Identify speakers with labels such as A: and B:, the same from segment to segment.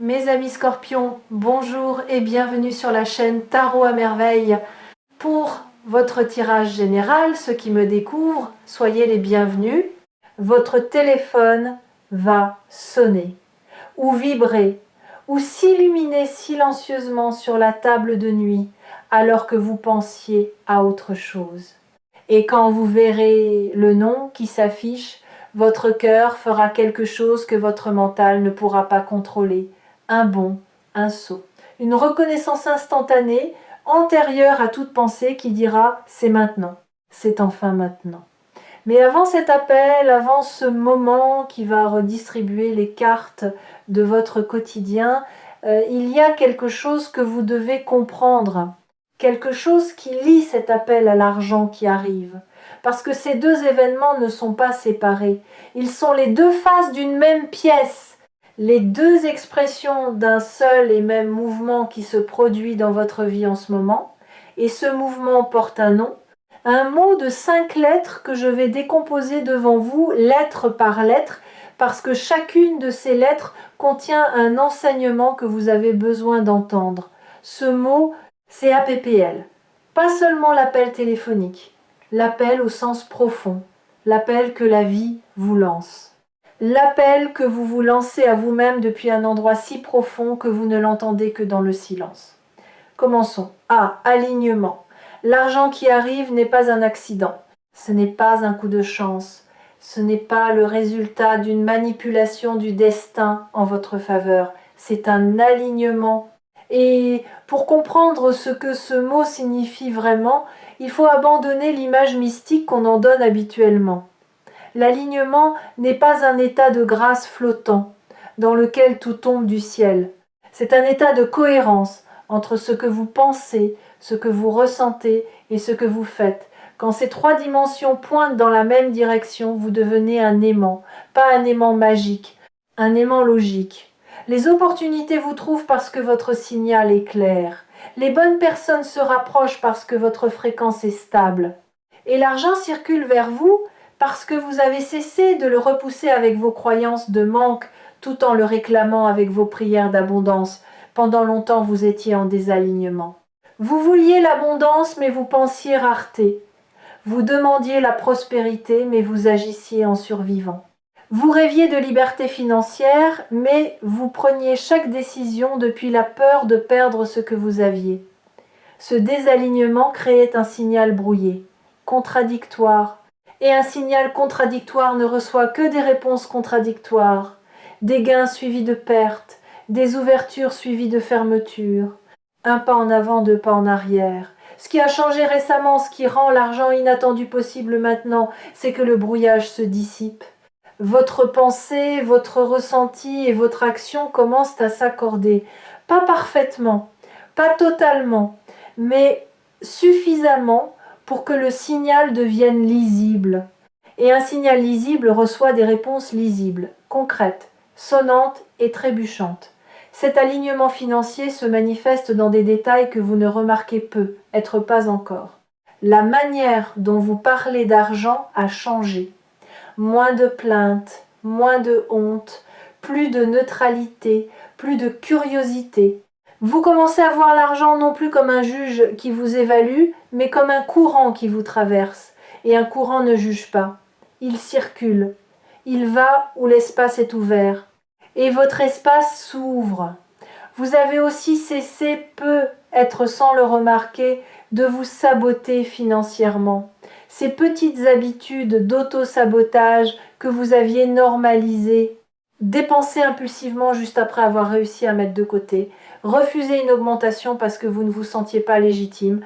A: Mes amis scorpions, bonjour et bienvenue sur la chaîne Tarot à merveille. Pour votre tirage général, ceux qui me découvrent, soyez les bienvenus. Votre téléphone va sonner, ou vibrer, ou s'illuminer silencieusement sur la table de nuit, alors que vous pensiez à autre chose. Et quand vous verrez le nom qui s'affiche, votre cœur fera quelque chose que votre mental ne pourra pas contrôler. Un bond, un saut, une reconnaissance instantanée, antérieure à toute pensée qui dira « c'est maintenant, c'est enfin maintenant ». Mais avant cet appel, avant ce moment qui va redistribuer les cartes de votre quotidien, il y a quelque chose que vous devez comprendre, quelque chose qui lie cet appel à l'argent qui arrive. Parce que ces deux événements ne sont pas séparés, ils sont les deux faces d'une même pièce. Les deux expressions d'un seul et même mouvement qui se produit dans votre vie en ce moment, et ce mouvement porte un nom, un mot de 5 lettres que je vais décomposer devant vous, lettre par lettre, parce que chacune de ces lettres contient un enseignement que vous avez besoin d'entendre. Ce mot, c'est APPL. Pas seulement l'appel téléphonique, l'appel au sens profond, l'appel que la vie vous lance. L'appel que vous vous lancez à vous-même depuis un endroit si profond que vous ne l'entendez que dans le silence. Commençons. A. Alignement. L'argent qui arrive n'est pas un accident. Ce n'est pas un coup de chance. Ce n'est pas le résultat d'une manipulation du destin en votre faveur. C'est un alignement. Et pour comprendre ce que ce mot signifie vraiment, il faut abandonner l'image mystique qu'on en donne habituellement. L'alignement n'est pas un état de grâce flottant, dans lequel tout tombe du ciel. C'est un état de cohérence entre ce que vous pensez, ce que vous ressentez et ce que vous faites. Quand ces trois dimensions pointent dans la même direction, vous devenez un aimant, pas un aimant magique, un aimant logique. Les opportunités vous trouvent parce que votre signal est clair. Les bonnes personnes se rapprochent parce que votre fréquence est stable. Et l'argent circule vers vous parce que vous avez cessé de le repousser avec vos croyances de manque, tout en le réclamant avec vos prières d'abondance. Pendant longtemps, vous étiez en désalignement. Vous vouliez l'abondance, mais vous pensiez rareté. Vous demandiez la prospérité, mais vous agissiez en survivant. Vous rêviez de liberté financière, mais vous preniez chaque décision depuis la peur de perdre ce que vous aviez. Ce désalignement créait un signal brouillé, contradictoire, et un signal contradictoire ne reçoit que des réponses contradictoires, des gains suivis de pertes, des ouvertures suivies de fermetures, un pas en avant, deux pas en arrière. Ce qui a changé récemment, ce qui rend l'argent inattendu possible maintenant, c'est que le brouillage se dissipe. Votre pensée, votre ressenti et votre action commencent à s'accorder. Pas parfaitement, pas totalement, mais suffisamment pour que le signal devienne lisible. Et un signal lisible reçoit des réponses lisibles, concrètes, sonnantes et trébuchantes. Cet alignement financier se manifeste dans des détails que vous ne remarquez peu, être pas encore. La manière dont vous parlez d'argent a changé. Moins de plaintes, moins de honte, plus de neutralité, plus de curiosité. Vous commencez à voir l'argent non plus comme un juge qui vous évalue, mais comme un courant qui vous traverse. Et un courant ne juge pas. Il circule. Il va où l'espace est ouvert. Et votre espace s'ouvre. Vous avez aussi cessé, peu être sans le remarquer, de vous saboter financièrement. Ces petites habitudes d'auto-sabotage que vous aviez normalisées, dépenser impulsivement juste après avoir réussi à mettre de côté, refuser une augmentation parce que vous ne vous sentiez pas légitime,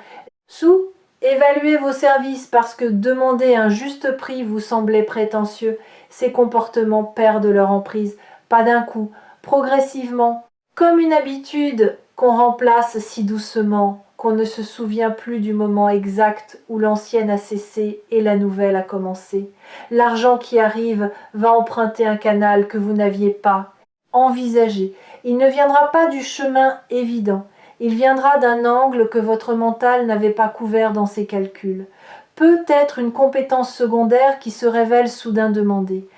A: évaluer vos services parce que demander un juste prix vous semblait prétentieux, ces comportements perdent leur emprise, pas d'un coup, progressivement, comme une habitude qu'on remplace si doucement, qu'on ne se souvient plus du moment exact où l'ancienne a cessé et la nouvelle a commencé. L'argent qui arrive va emprunter un canal que vous n'aviez pas envisagé. Il ne viendra pas du chemin évident. Il viendra d'un angle que votre mental n'avait pas couvert dans ses calculs. Peut-être une compétence secondaire qui se révèle soudain demandée.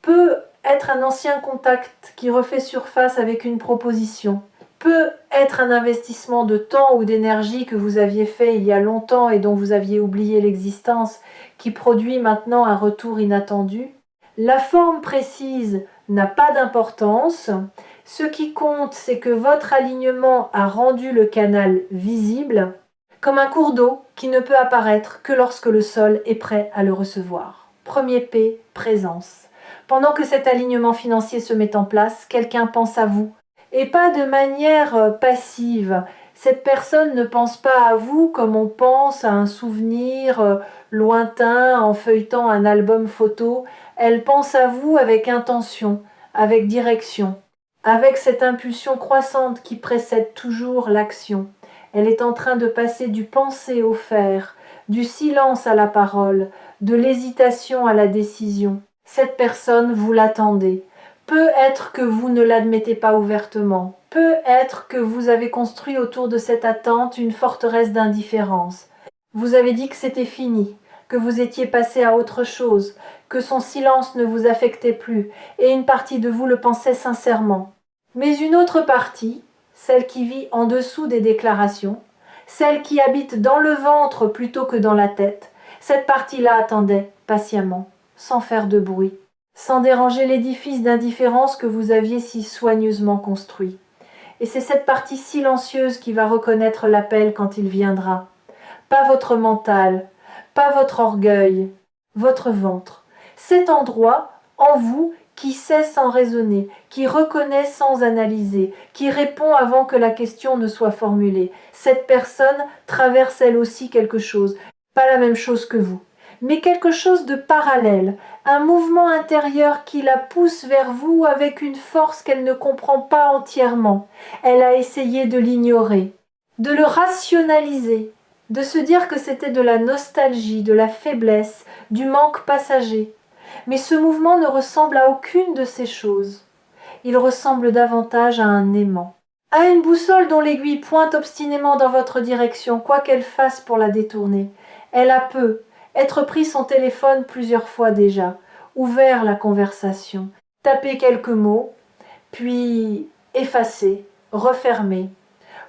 A: Peut être un ancien contact qui refait surface avec une proposition, peut être un investissement de temps ou d'énergie que vous aviez fait il y a longtemps et dont vous aviez oublié l'existence, qui produit maintenant un retour inattendu. La forme précise n'a pas d'importance. Ce qui compte, c'est que votre alignement a rendu le canal visible, comme un cours d'eau qui ne peut apparaître que lorsque le sol est prêt à le recevoir. Premier P, présence. Pendant que cet alignement financier se met en place, quelqu'un pense à vous, et pas de manière passive. Cette personne ne pense pas à vous comme on pense à un souvenir lointain en feuilletant un album photo. Elle pense à vous avec intention, avec direction, avec cette impulsion croissante qui précède toujours l'action. Elle est en train de passer du penser au faire, du silence à la parole, de l'hésitation à la décision. Cette personne, vous l'attendez. Peut être que vous ne l'admettez pas ouvertement. Peut être que vous avez construit autour de cette attente une forteresse d'indifférence. Vous avez dit que c'était fini, que vous étiez passé à autre chose, que son silence ne vous affectait plus, et une partie de vous le pensait sincèrement. Mais une autre partie, celle qui vit en dessous des déclarations, celle qui habite dans le ventre plutôt que dans la tête, cette partie-là attendait patiemment, sans faire de bruit, sans déranger l'édifice d'indifférence que vous aviez si soigneusement construit. Et c'est cette partie silencieuse qui va reconnaître l'appel quand il viendra. Pas votre mental, pas votre orgueil, votre ventre. Cet endroit, en vous, qui sait sans raisonner, qui reconnaît sans analyser, qui répond avant que la question ne soit formulée. Cette personne traverse elle aussi quelque chose, pas la même chose que vous, mais quelque chose de parallèle, un mouvement intérieur qui la pousse vers vous avec une force qu'elle ne comprend pas entièrement. Elle a essayé de l'ignorer, de le rationaliser, de se dire que c'était de la nostalgie, de la faiblesse, du manque passager. Mais ce mouvement ne ressemble à aucune de ces choses. Il ressemble davantage à un aimant, à une boussole dont l'aiguille pointe obstinément dans votre direction, quoi qu'elle fasse pour la détourner. Elle a peu être pris son téléphone plusieurs fois déjà, ouvert la conversation, tapé quelques mots, puis effacé, refermé,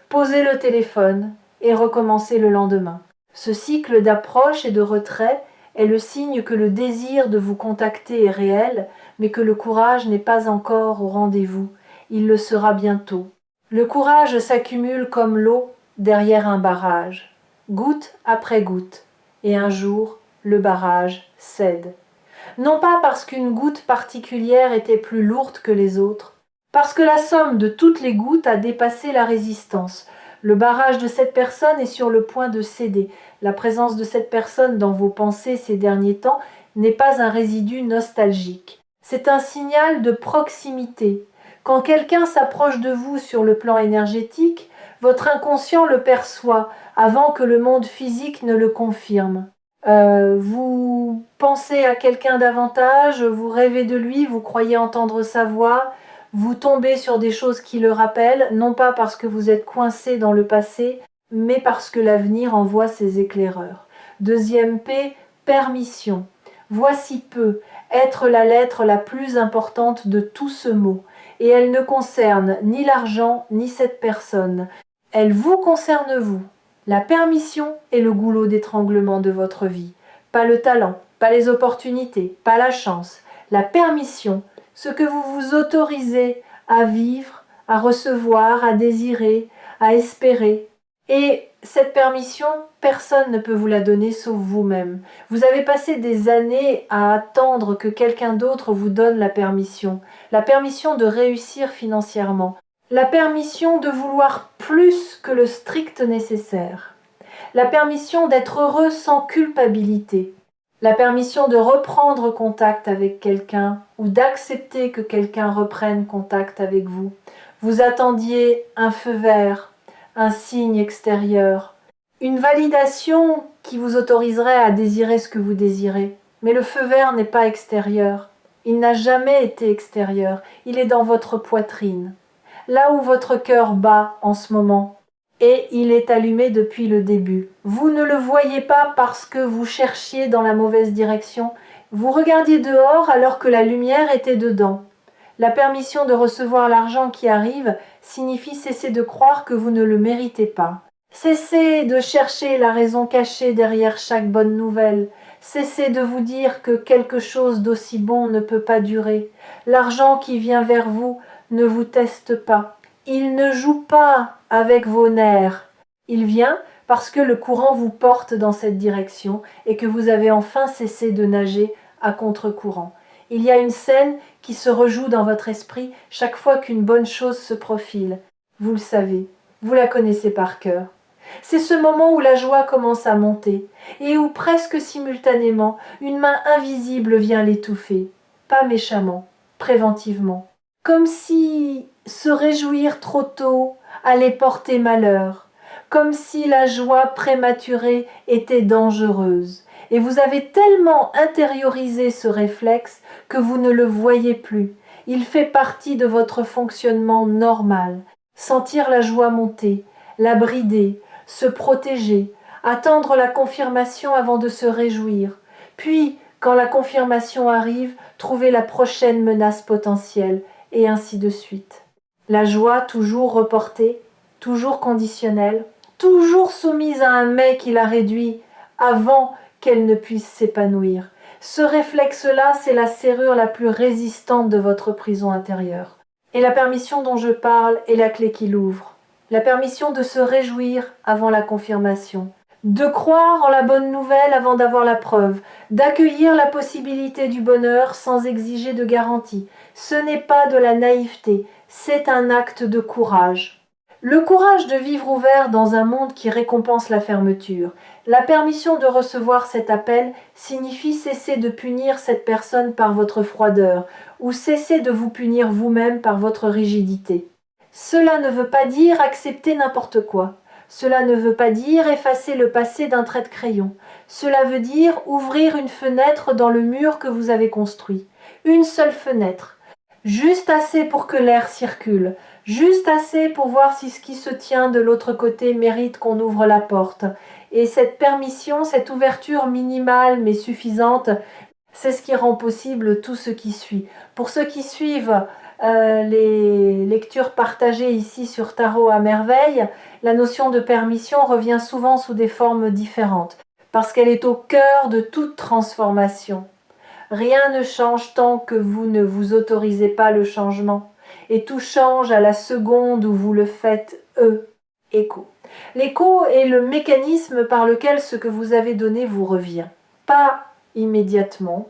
A: poser le téléphone et recommencer le lendemain. Ce cycle d'approche et de retrait est le signe que le désir de vous contacter est réel, mais que le courage n'est pas encore au rendez-vous. Il le sera bientôt. Le courage s'accumule comme l'eau derrière un barrage, goutte après goutte, et un jour, le barrage cède. Non pas parce qu'une goutte particulière était plus lourde que les autres, parce que la somme de toutes les gouttes a dépassé la résistance. Le barrage de cette personne est sur le point de céder. La présence de cette personne dans vos pensées ces derniers temps n'est pas un résidu nostalgique. C'est un signal de proximité. Quand quelqu'un s'approche de vous sur le plan énergétique, votre inconscient le perçoit avant que le monde physique ne le confirme. Vous pensez à quelqu'un davantage, vous rêvez de lui, vous croyez entendre sa voix, vous tombez sur des choses qui le rappellent, non pas parce que vous êtes coincé dans le passé, mais parce que l'avenir envoie ses éclaireurs. Deuxième P, permission. Voici peu, être la lettre la plus importante de tout ce mot, et elle ne concerne ni l'argent ni cette personne. Elle vous concerne vous. La permission est le goulot d'étranglement de votre vie. Pas le talent, pas les opportunités, pas la chance. La permission, ce que vous vous autorisez à vivre, à recevoir, à désirer, à espérer. Et cette permission, personne ne peut vous la donner sauf vous-même. Vous avez passé des années à attendre que quelqu'un d'autre vous donne la permission de réussir financièrement, la permission de vouloir plus que le strict nécessaire, la permission d'être heureux sans culpabilité, la permission de reprendre contact avec quelqu'un ou d'accepter que quelqu'un reprenne contact avec vous. Vous attendiez un feu vert, un signe extérieur, une validation qui vous autoriserait à désirer ce que vous désirez. Mais le feu vert n'est pas extérieur. Il n'a jamais été extérieur. Il est dans votre poitrine, là où votre cœur bat en ce moment. Et il est allumé depuis le début. Vous ne le voyez pas parce que vous cherchiez dans la mauvaise direction. Vous regardiez dehors alors que la lumière était dedans. La permission de recevoir l'argent qui arrive signifie cesser de croire que vous ne le méritez pas. Cessez de chercher la raison cachée derrière chaque bonne nouvelle. Cessez de vous dire que quelque chose d'aussi bon ne peut pas durer. L'argent qui vient vers vous ne vous teste pas. Il ne joue pas avec vos nerfs. Il vient parce que le courant vous porte dans cette direction et que vous avez enfin cessé de nager à contre-courant. Il y a une scène qui se rejoue dans votre esprit chaque fois qu'une bonne chose se profile. Vous le savez, vous la connaissez par cœur. C'est ce moment où la joie commence à monter et où presque simultanément une main invisible vient l'étouffer, pas méchamment, préventivement, comme si se réjouir trop tôt allait porter malheur, comme si la joie prématurée était dangereuse. Et vous avez tellement intériorisé ce réflexe que vous ne le voyez plus. Il fait partie de votre fonctionnement normal. Sentir la joie monter, la brider, se protéger, attendre la confirmation avant de se réjouir. Puis, quand la confirmation arrive, trouver la prochaine menace potentielle, et ainsi de suite. La joie toujours reportée, toujours conditionnelle, toujours soumise à un mais qui la réduit avant qu'elle ne puisse s'épanouir. Ce réflexe-là, c'est la serrure la plus résistante de votre prison intérieure. Et la permission dont je parle est la clé qui l'ouvre. La permission de se réjouir avant la confirmation. De croire en la bonne nouvelle avant d'avoir la preuve. D'accueillir la possibilité du bonheur sans exiger de garantie. Ce n'est pas de la naïveté, c'est un acte de courage. Le courage de vivre ouvert dans un monde qui récompense la fermeture. La permission de recevoir cet appel signifie cesser de punir cette personne par votre froideur ou cesser de vous punir vous-même par votre rigidité. Cela ne veut pas dire accepter n'importe quoi. Cela ne veut pas dire effacer le passé d'un trait de crayon. Cela veut dire ouvrir une fenêtre dans le mur que vous avez construit. Une seule fenêtre. Juste assez pour que l'air circule. Juste assez pour voir si ce qui se tient de l'autre côté mérite qu'on ouvre la porte. Et cette permission, cette ouverture minimale mais suffisante, c'est ce qui rend possible tout ce qui suit. Pour ceux qui suivent les lectures partagées ici sur Tarot à merveille, la notion de permission revient souvent sous des formes différentes, parce qu'elle est au cœur de toute transformation. Rien ne change tant que vous ne vous autorisez pas le changement. Et tout change à la seconde où vous le faites écho. L'écho est le mécanisme par lequel ce que vous avez donné vous revient. Pas immédiatement,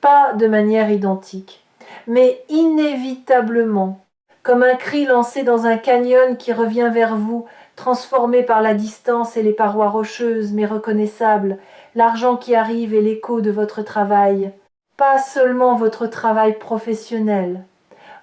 A: pas de manière identique, mais inévitablement, comme un cri lancé dans un canyon qui revient vers vous, transformé par la distance et les parois rocheuses mais reconnaissables, l'argent qui arrive et l'écho de votre travail. Pas seulement votre travail professionnel,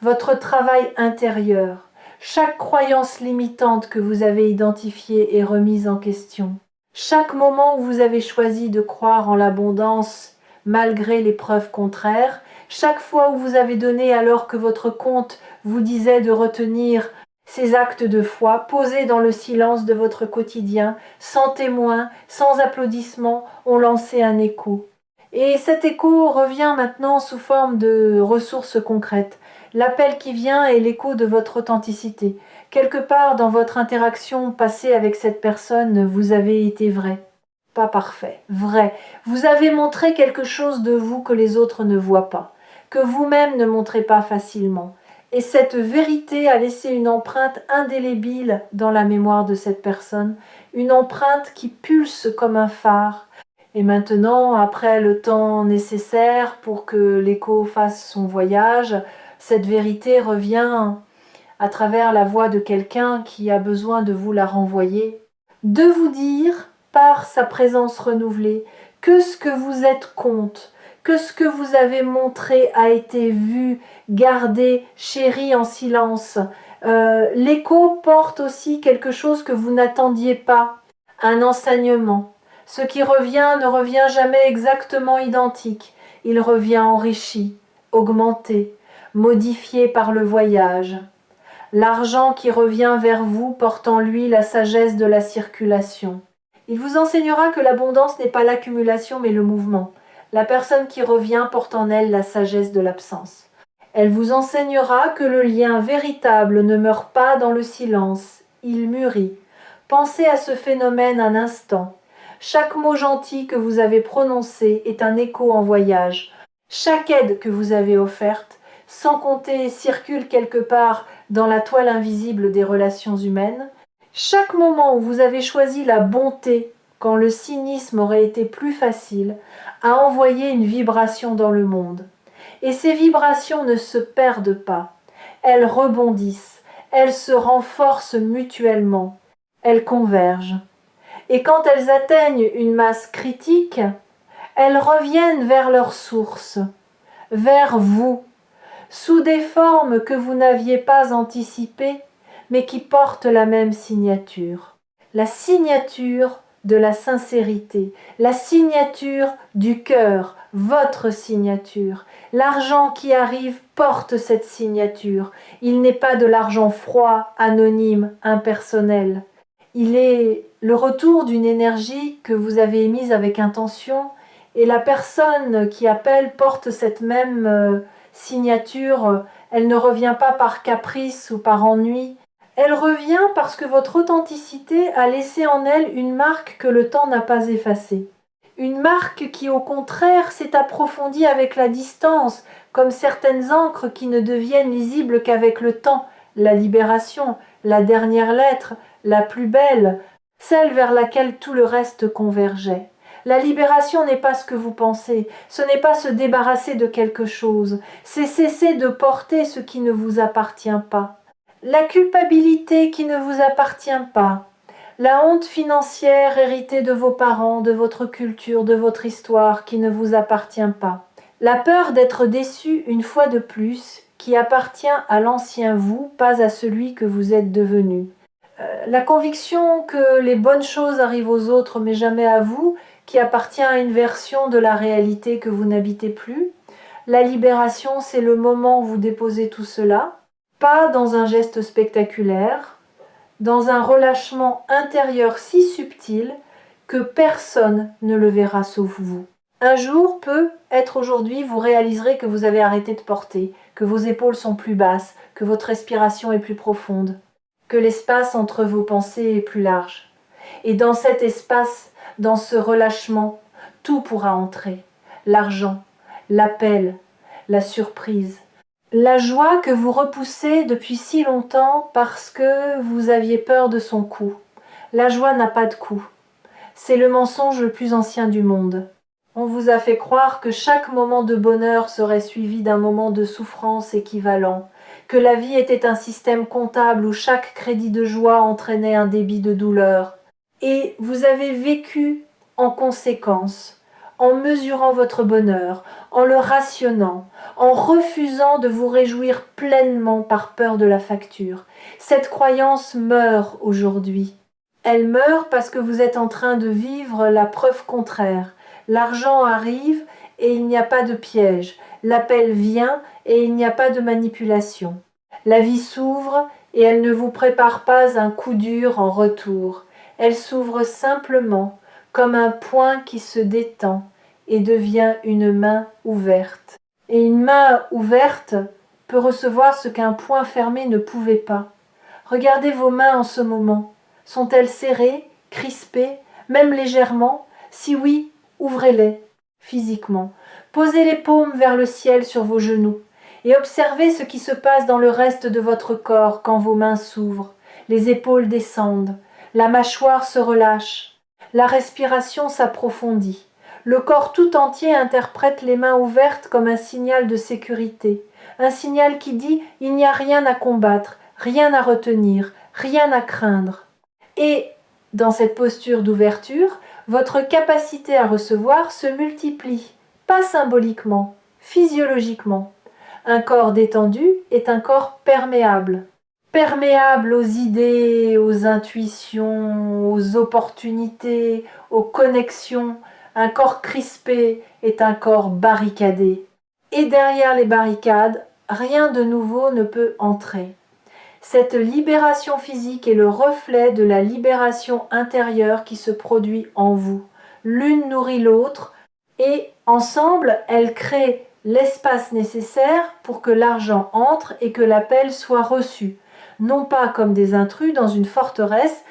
A: votre travail intérieur, chaque croyance limitante que vous avez identifiée et remise en question, chaque moment où vous avez choisi de croire en l'abondance malgré les preuves contraires, chaque fois où vous avez donné alors que votre compte vous disait de retenir ces actes de foi posés dans le silence de votre quotidien, sans témoin, sans applaudissements, ont lancé un écho. Et cet écho revient maintenant sous forme de ressources concrètes. L'appel qui vient est l'écho de votre authenticité. Quelque part dans votre interaction passée avec cette personne, vous avez été vrai. Pas parfait, vrai. Vous avez montré quelque chose de vous que les autres ne voient pas, que vous-même ne montrez pas facilement. Et cette vérité a laissé une empreinte indélébile dans la mémoire de cette personne, une empreinte qui pulse comme un phare. Et maintenant, après le temps nécessaire pour que l'écho fasse son voyage, cette vérité revient à travers la voix de quelqu'un qui a besoin de vous la renvoyer, de vous dire, par sa présence renouvelée, que ce que vous êtes compte, que ce que vous avez montré a été vu, gardé, chéri en silence. L'écho porte aussi quelque chose que vous n'attendiez pas, un enseignement. Ce qui revient ne revient jamais exactement identique, il revient enrichi, augmenté, modifié par le voyage. L'argent qui revient vers vous porte en lui la sagesse de la circulation. Il vous enseignera que l'abondance n'est pas l'accumulation mais le mouvement. La personne qui revient porte en elle la sagesse de l'absence. Elle vous enseignera que le lien véritable ne meurt pas dans le silence, il mûrit. Pensez à ce phénomène un instant. Chaque mot gentil que vous avez prononcé est un écho en voyage. Chaque aide que vous avez offerte, sans compter, circule quelque part dans la toile invisible des relations humaines. Chaque moment où vous avez choisi la bonté, quand le cynisme aurait été plus facile, a envoyé une vibration dans le monde. Et ces vibrations ne se perdent pas. Elles rebondissent, elles se renforcent mutuellement, elles convergent. Et quand elles atteignent une masse critique, elles reviennent vers leur source, vers vous, sous des formes que vous n'aviez pas anticipées, mais qui portent la même signature. La signature de la sincérité, la signature du cœur, votre signature. L'argent qui arrive porte cette signature. Il n'est pas de l'argent froid, anonyme, impersonnel. Il est le retour d'une énergie que vous avez émise avec intention, et la personne qui appelle porte cette même signature. Elle ne revient pas par caprice ou par ennui. Elle revient parce que votre authenticité a laissé en elle une marque que le temps n'a pas effacée. Une marque qui, au contraire, s'est approfondie avec la distance, comme certaines encres qui ne deviennent lisibles qu'avec le temps. La libération, la dernière lettre, la plus belle, celle vers laquelle tout le reste convergeait. La libération n'est pas ce que vous pensez, ce n'est pas se débarrasser de quelque chose, c'est cesser de porter ce qui ne vous appartient pas. La culpabilité qui ne vous appartient pas, la honte financière héritée de vos parents, de votre culture, de votre histoire qui ne vous appartient pas, la peur d'être déçu une fois de plus qui appartient à l'ancien vous, pas à celui que vous êtes devenu. La conviction que les bonnes choses arrivent aux autres mais jamais à vous, qui appartient à une version de la réalité que vous n'habitez plus. La libération, c'est le moment où vous déposez tout cela, pas dans un geste spectaculaire, dans un relâchement intérieur si subtil que personne ne le verra sauf vous. Un jour peut être aujourd'hui, vous réaliserez que vous avez arrêté de porter, que vos épaules sont plus basses, que votre respiration est plus profonde, que l'espace entre vos pensées est plus large. Et dans cet espace, dans ce relâchement, tout pourra entrer. L'argent, l'appel, la surprise, la joie que vous repoussez depuis si longtemps parce que vous aviez peur de son coût. La joie n'a pas de coût. C'est le mensonge le plus ancien du monde. On vous a fait croire que chaque moment de bonheur serait suivi d'un moment de souffrance équivalent, que la vie était un système comptable où chaque crédit de joie entraînait un débit de douleur. Et vous avez vécu en conséquence, en mesurant votre bonheur, en le rationnant, en refusant de vous réjouir pleinement par peur de la facture. Cette croyance meurt aujourd'hui. Elle meurt parce que vous êtes en train de vivre la preuve contraire. L'argent arrive et il n'y a pas de piège. L'appel vient et il n'y a pas de manipulation. La vie s'ouvre et elle ne vous prépare pas un coup dur en retour. Elle s'ouvre simplement comme un poing qui se détend et devient une main ouverte. Et une main ouverte peut recevoir ce qu'un poing fermé ne pouvait pas. Regardez vos mains en ce moment. Sont-elles serrées, crispées, même légèrement? Si oui, ouvrez-les physiquement. Posez les paumes vers le ciel sur vos genoux et observez ce qui se passe dans le reste de votre corps quand vos mains s'ouvrent. Les épaules descendent, la mâchoire se relâche, la respiration s'approfondit. Le corps tout entier interprète les mains ouvertes comme un signal de sécurité, un signal qui dit « il n'y a rien à combattre, rien à retenir, rien à craindre ». Et, dans cette posture d'ouverture, votre capacité à recevoir se multiplie, pas symboliquement, physiologiquement. Un corps détendu est un corps perméable. Perméable aux idées, aux intuitions, aux opportunités, aux connexions. Un corps crispé est un corps barricadé. Et derrière les barricades, rien de nouveau ne peut entrer. Cette libération physique est le reflet de la libération intérieure qui se produit en vous. L'une nourrit l'autre, Et ensemble, elles créent l'espace nécessaire pour que l'argent entre et que l'appel soit reçu. Non pas comme des intrus dans une forteresse,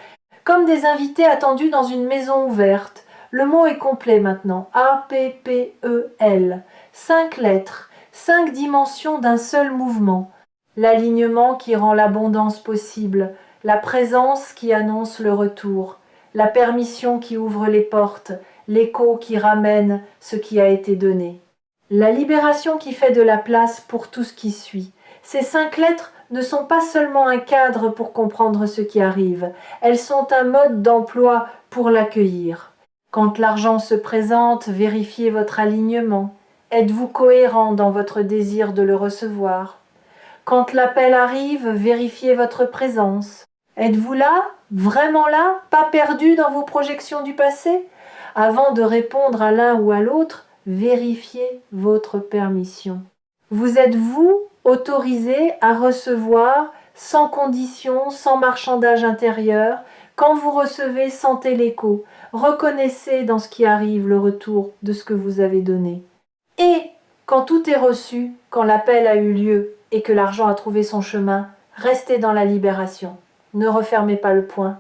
A: comme des invités attendus dans une maison ouverte. Le mot est complet maintenant. A-P-P-E-L. 5 lettres, 5 dimensions d'un seul mouvement. L'alignement qui rend l'abondance possible, la présence qui annonce le retour, la permission qui ouvre les portes, l'écho qui ramène ce qui a été donné. La libération qui fait de la place pour tout ce qui suit. Ces 5 lettres ne sont pas seulement un cadre pour comprendre ce qui arrive, elles sont un mode d'emploi pour l'accueillir. Quand l'argent se présente, vérifiez votre alignement. Êtes-vous cohérent dans votre désir de le recevoir? Quand l'appel arrive, vérifiez votre présence. Êtes-vous là? Vraiment là? Pas perdu dans vos projections du passé? Avant de répondre à l'un ou à l'autre, vérifiez votre permission. Vous êtes-vous autorisé à recevoir sans condition, sans marchandage intérieur? Quand vous recevez, sentez l'écho. Reconnaissez dans ce qui arrive le retour de ce que vous avez donné. Et quand tout est reçu, quand l'appel a eu lieu et que l'argent a trouvé son chemin, restez dans la libération. Ne refermez pas le poing.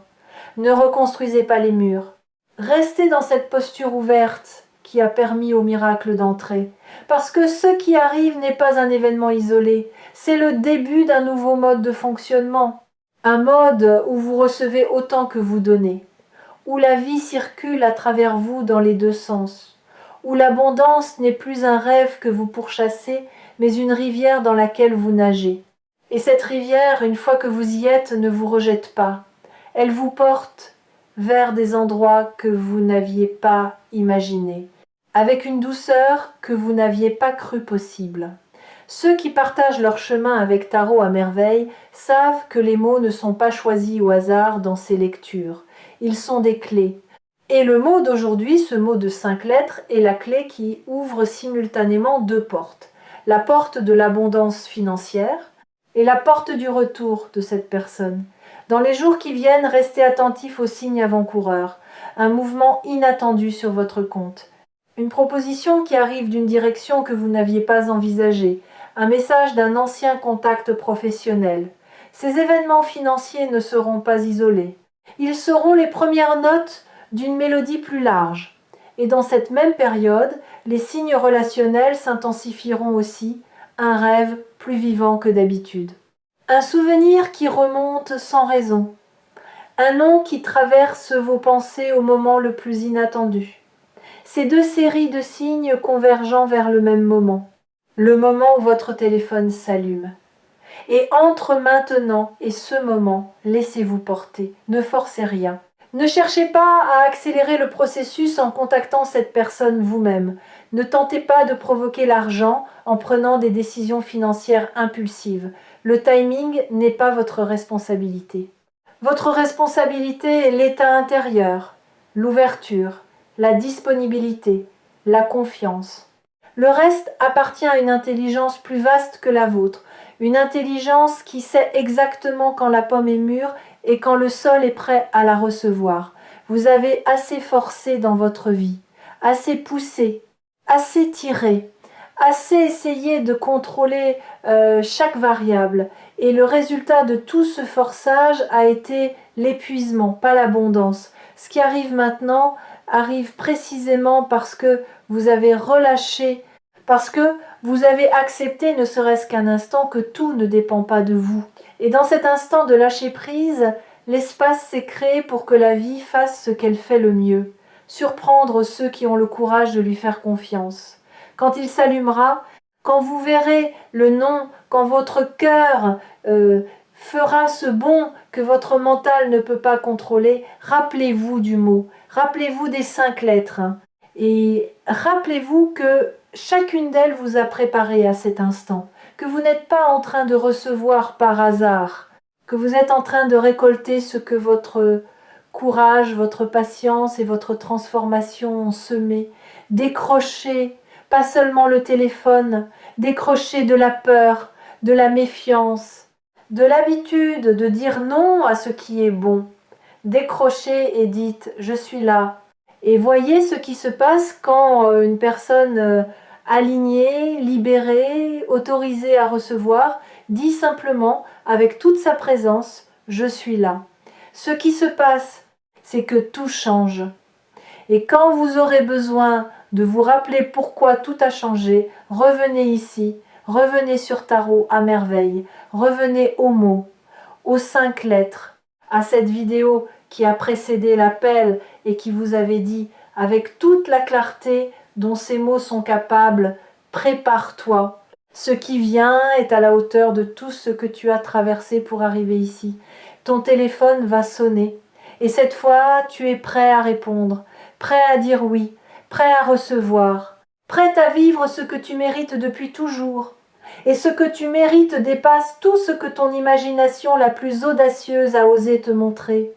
A: Ne reconstruisez pas les murs. Restez dans cette posture ouverte qui a permis au miracle d'entrer. Parce que ce qui arrive n'est pas un événement isolé, c'est le début d'un nouveau mode de fonctionnement. Un mode où vous recevez autant que vous donnez, où la vie circule à travers vous dans les deux sens, où l'abondance n'est plus un rêve que vous pourchassez, mais une rivière dans laquelle vous nagez. Et cette rivière, une fois que vous y êtes, ne vous rejette pas. Elle vous porte vers des endroits que vous n'aviez pas imaginés, avec une douceur que vous n'aviez pas cru possible. Ceux qui partagent leur chemin avec Tarot à merveille savent que les mots ne sont pas choisis au hasard dans ces lectures. Ils sont des clés. Et le mot d'aujourd'hui, ce mot de 5 lettres, est la clé qui ouvre simultanément 2 portes. La porte de l'abondance financière et la porte du retour de cette personne. Dans les jours qui viennent, restez attentifs aux signes avant-coureurs, un mouvement inattendu sur votre compte, une proposition qui arrive d'une direction que vous n'aviez pas envisagée, un message d'un ancien contact professionnel. Ces événements financiers ne seront pas isolés. Ils seront les premières notes d'une mélodie plus large. Et dans cette même période, les signes relationnels s'intensifieront aussi, un rêve plus vivant que d'habitude. Un souvenir qui remonte sans raison. Un nom qui traverse vos pensées au moment le plus inattendu. Ces 2 séries de signes convergeant vers le même moment. Le moment où votre téléphone s'allume. Et entre maintenant et ce moment, laissez-vous porter. Ne forcez rien. Ne cherchez pas à accélérer le processus en contactant cette personne vous-même. Ne tentez pas de provoquer l'argent en prenant des décisions financières impulsives. Le timing n'est pas votre responsabilité. Votre responsabilité est l'état intérieur, l'ouverture, la disponibilité, la confiance. Le reste appartient à une intelligence plus vaste que la vôtre, une intelligence qui sait exactement quand la pomme est mûre et quand le sol est prêt à la recevoir. Vous avez assez forcé dans votre vie, assez poussé, assez tiré, assez essayé de contrôler chaque variable. Et le résultat de tout ce forçage a été l'épuisement, pas l'abondance. Ce qui arrive maintenant arrive précisément parce que vous avez relâché, parce que vous avez accepté, ne serait-ce qu'un instant, que tout ne dépend pas de vous. Et dans cet instant de lâcher prise, l'espace s'est créé pour que la vie fasse ce qu'elle fait le mieux, surprendre ceux qui ont le courage de lui faire confiance. Quand il s'allumera, quand vous verrez le nom, quand votre cœur fera ce bond que votre mental ne peut pas contrôler, rappelez-vous du mot, rappelez-vous des 5 lettres, et rappelez-vous que chacune d'elles vous a préparé à cet instant, que vous n'êtes pas en train de recevoir par hasard, que vous êtes en train de récolter ce que votre courage, votre patience et votre transformation ont semé. Décrochez pas seulement le téléphone, décrochez de la peur, de la méfiance, de l'habitude de dire non à ce qui est bon. Décrochez et dites « je suis là » Et voyez ce qui se passe quand une personne alignée, libérée, autorisée à recevoir, dit simplement avec toute sa présence, je suis là. Ce qui se passe, c'est que tout change. Et quand vous aurez besoin de vous rappeler pourquoi tout a changé, revenez ici, revenez sur Tarot à merveille, revenez aux mots, aux 5 lettres, à cette vidéo qui a précédé l'appel et qui vous avait dit, avec toute la clarté dont ces mots sont capables, prépare-toi. Ce qui vient est à la hauteur de tout ce que tu as traversé pour arriver ici. Ton téléphone va sonner. Et cette fois, tu es prêt à répondre, prêt à dire oui, prêt à recevoir, prêt à vivre ce que tu mérites depuis toujours. Et ce que tu mérites dépasse tout ce que ton imagination la plus audacieuse a osé te montrer.